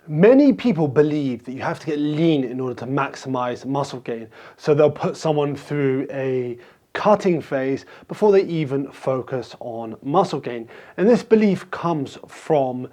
Many people believe that you have to get lean in order to maximize muscle gain. So they'll put someone through a cutting phase before they even focus on muscle gain. And this belief comes from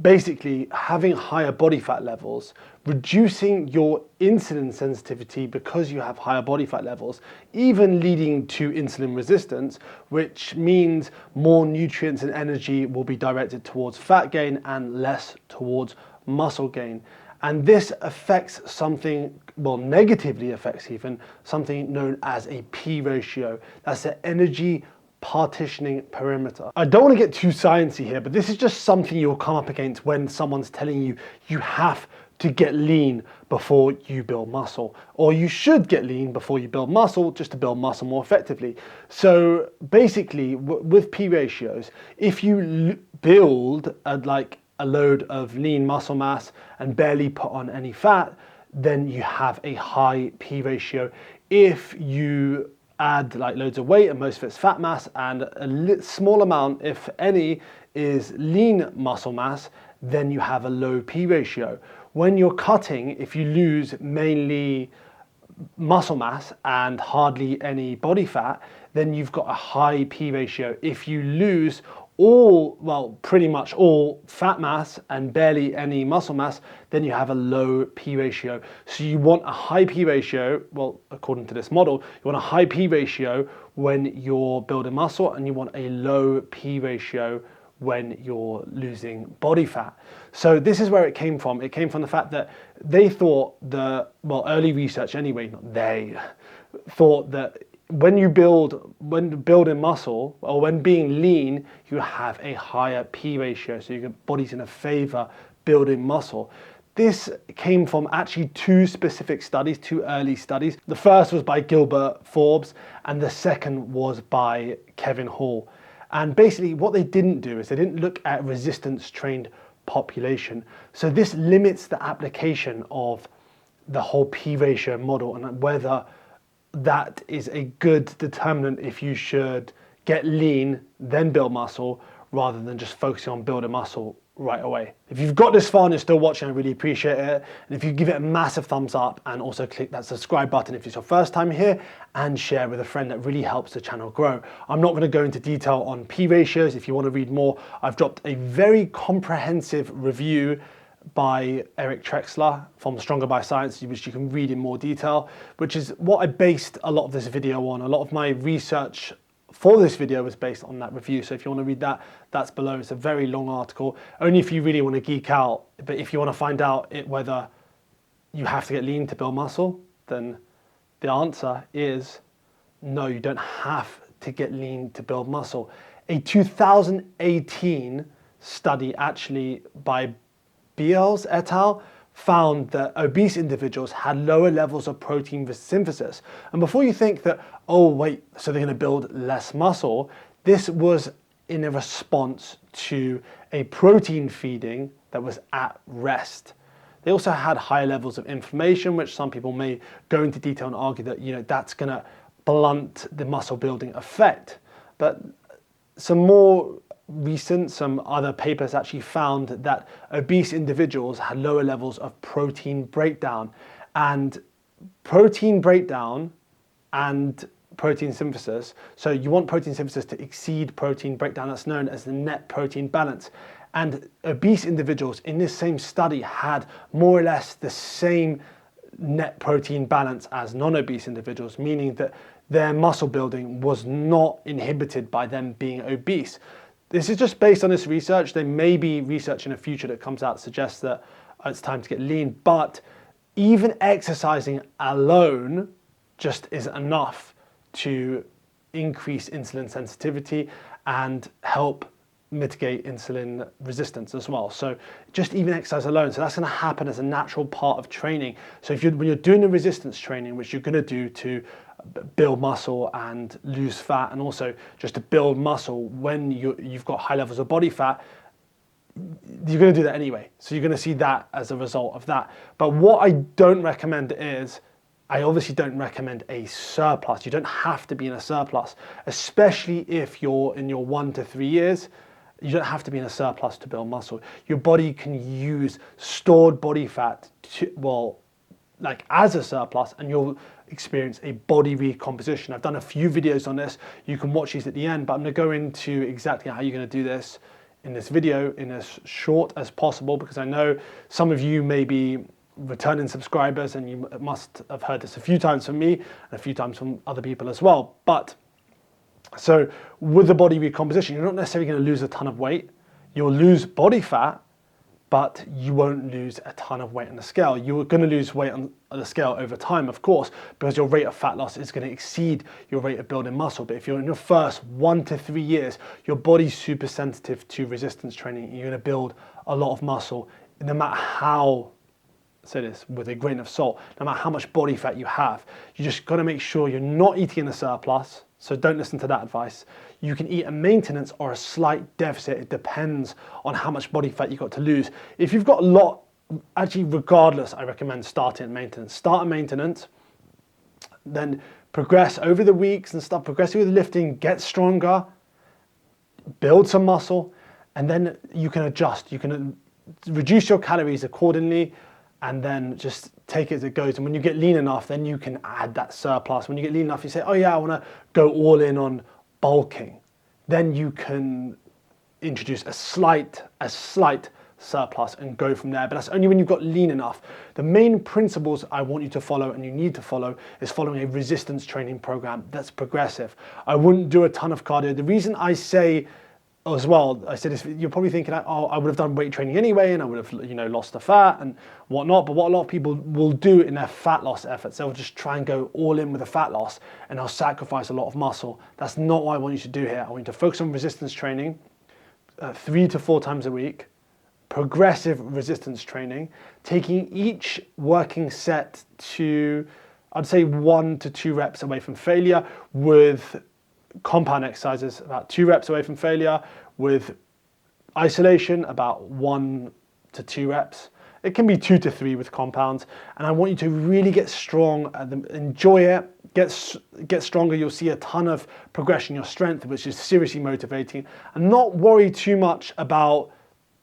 basically having higher body fat levels, reducing your insulin sensitivity because you have higher body fat levels, even leading to insulin resistance, which means more nutrients and energy will be directed towards fat gain and less towards muscle gain. And this affects something, well, negatively affects even something known as a P ratio. That's the energy partitioning perimeter. I don't want to get too sciencey here, but this is just something you'll come up against when someone's telling you you have to get lean before you build muscle, or you should get lean before you build muscle just to build muscle more effectively. So basically with P ratios, if you build a load of lean muscle mass and barely put on any fat, then you have a high P ratio. If you add like loads of weight and most of it's fat mass and a small amount, if any, is lean muscle mass, then you have a low P ratio. When you're cutting, if you lose mainly muscle mass and hardly any body fat, then you've got a high P ratio. If you lose pretty much all fat mass and barely any muscle mass, then you have a low P ratio. So you want a high P ratio, well, according to this model, you want a high P ratio when you're building muscle, and you want a low P ratio when you're losing body fat. So this is where it came from. It came from the fact that they thought early research anyway, not they, thought that when building muscle, or when being lean, you have a higher P ratio, so your body's going to favor building muscle. This came from actually two specific studies, two early studies. The first was by Gilbert Forbes, and the second was by Kevin Hall. And basically what they didn't do is they didn't look at resistance trained population. So this limits the application of the whole P ratio model, and whether that is a good determinant if you should get lean, then build muscle, rather than just focusing on building muscle right away. If you've got this far and you're still watching, I really appreciate it. And if you give it a massive thumbs up, and also click that subscribe button if it's your first time here, and share with a friend, that really helps the channel grow. I'm not going to go into detail on P ratios. If you want to read more, I've dropped a very comprehensive review by Eric Trexler from Stronger by Science, which you can read in more detail, which is what I based a lot of this video on. A lot of my research for this video was based on that review. So if you want to read that, that's below. It's a very long article, only if you really want to geek out. But if you want to find out whether you have to get lean to build muscle, then the answer is no, you don't have to get lean to build muscle. A 2018 study actually by Beals et al. Found that obese individuals had lower levels of protein synthesis. And before you think that, oh wait, so they're going to build less muscle, this was in a response to a protein feeding that was at rest. They also had higher levels of inflammation, which some people may go into detail and argue that that's going to blunt the muscle building effect. But some other papers actually found that obese individuals had lower levels of protein breakdown. And protein breakdown and protein synthesis, so you want protein synthesis to exceed protein breakdown, that's known as the net protein balance. And obese individuals in this same study had more or less the same net protein balance as non-obese individuals, meaning that their muscle building was not inhibited by them being obese. This is just based on this research. There may be research in the future that comes out that suggests that it's time to get lean, but even exercising alone just isn't enough to increase insulin sensitivity and help mitigate insulin resistance as well. So just even exercise alone, so that's going to happen as a natural part of training. So when you're doing the resistance training, which you're going to do to build muscle and lose fat, and also just to build muscle when you've got high levels of body fat, you're going to do that anyway. So you're going to see that as a result of that. But what I don't recommend is, I obviously don't recommend a surplus. You don't have to be in a surplus, especially if you're in your 1 to 3 years You don't have to be in a surplus to build muscle. Your body can use stored body fat like as a surplus, and you'll experience a body recomposition. I've done a few videos on this. You can watch these at the end, but I'm going to go into exactly how you're going to do this in this video in as short as possible, because I know some of you may be returning subscribers and you must have heard this a few times from me and a few times from other people as well. But so with the body recomposition, you're not necessarily going to lose a ton of weight. You'll lose body fat, but you won't lose a ton of weight on the scale. You're going to lose weight on the scale over time, of course, because your rate of fat loss is going to exceed your rate of building muscle. But if you're in your first 1 to 3 years, your body's super sensitive to resistance training. You're going to build a lot of muscle, no matter how, say this with a grain of salt, no matter how much body fat you have. You just got to make sure you're not eating in a surplus. So don't listen to that advice. You can eat a maintenance or a slight deficit. It depends on how much body fat you've got to lose. If you've got a lot, actually regardless, I recommend starting at maintenance. Start at maintenance, then progress over the weeks and stuff, progress with lifting, get stronger, build some muscle, and then you can adjust. You can reduce your calories accordingly, and then just take it as it goes. And when you get lean enough, then you can add that surplus. When you get lean enough, you say, oh yeah, I want to go all in on bulking. Then you can introduce a slight surplus and go from there. But that's only when you've got lean enough. The main principles I want you to follow and you need to follow is following a resistance training program that's progressive. I wouldn't do a ton of cardio. The reason I say as well, I said, you're probably thinking, oh, I would have done weight training anyway, and I would have, lost the fat and whatnot. But what a lot of people will do in their fat loss efforts, they'll just try and go all in with the fat loss, and they'll sacrifice a lot of muscle. That's not what I want you to do here. I want you to focus on resistance training 3 to 4 times a week, progressive resistance training, taking each working set to, I'd say 1 to 2 reps away from failure, with compound exercises about 2 reps away from failure, with isolation about 1 to 2 reps. It can be 2 to 3 with compounds. And I want you to really get strong, enjoy it, get stronger. You'll see a ton of progression in your strength, which is seriously motivating. And not worry too much about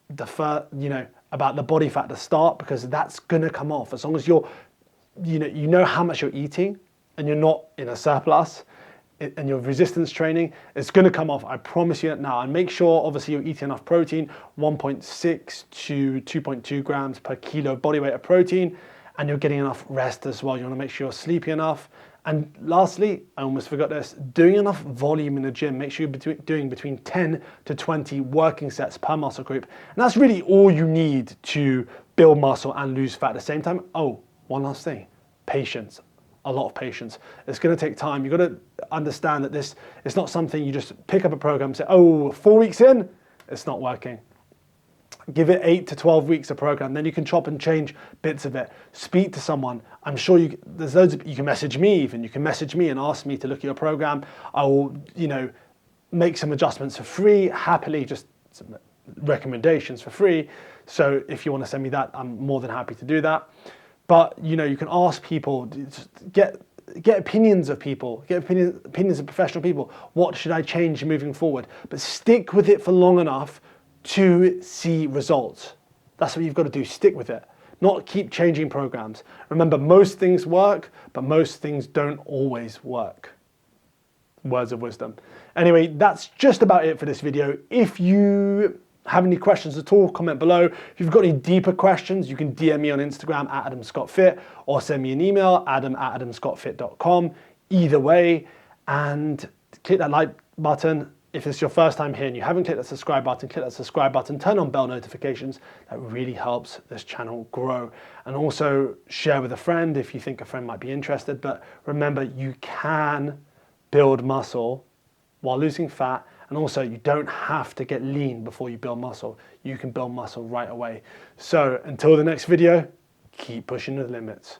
about the body fat at the start, because that's gonna come off as long as you know how much you're eating and you're not in a surplus. And your resistance training, it's going to come off. I promise you that now. And make sure, obviously, you're eating enough protein, 1.6 to 2.2 grams per kilo body weight of protein, and you're getting enough rest as well. You want to make sure you're sleeping enough. And lastly, I almost forgot this, doing enough volume in the gym. Make sure you're doing between 10 to 20 working sets per muscle group. And that's really all you need to build muscle and lose fat at the same time. Oh, one last thing, patience. A lot of patience. It's going to take time. You've got to understand that it's not something you just pick up a program and say, oh, 4 weeks in, it's not working. Give it 8 to 12 weeks of program, then you can chop and change bits of it. Speak to someone. I'm sure there's loads of, you can message me even. You can message me and ask me to look at your program. I will, make some adjustments for free, happily, just some recommendations for free. So if you want to send me that, I'm more than happy to do that. But you can ask people, get opinions of people, get opinions of professional people. What should I change moving forward? But stick with it for long enough to see results. That's what you've got to do. Stick with it, not keep changing programs. Remember, most things work, but most things don't always work. Words of wisdom. Anyway, that's just about it for this video. If you have any questions at all, comment below. If you've got any deeper questions, you can DM me on Instagram at AdamScottFit, or send me an email, adam@adamscottfit.com. Either way, and click that like button. If it's your first time here and you haven't clicked that subscribe button, click that subscribe button, turn on bell notifications. That really helps this channel grow. And also share with a friend if you think a friend might be interested. But remember, you can build muscle while losing fat. And also, you don't have to get lean before you build muscle. You can build muscle right away. So until the next video, keep pushing the limits.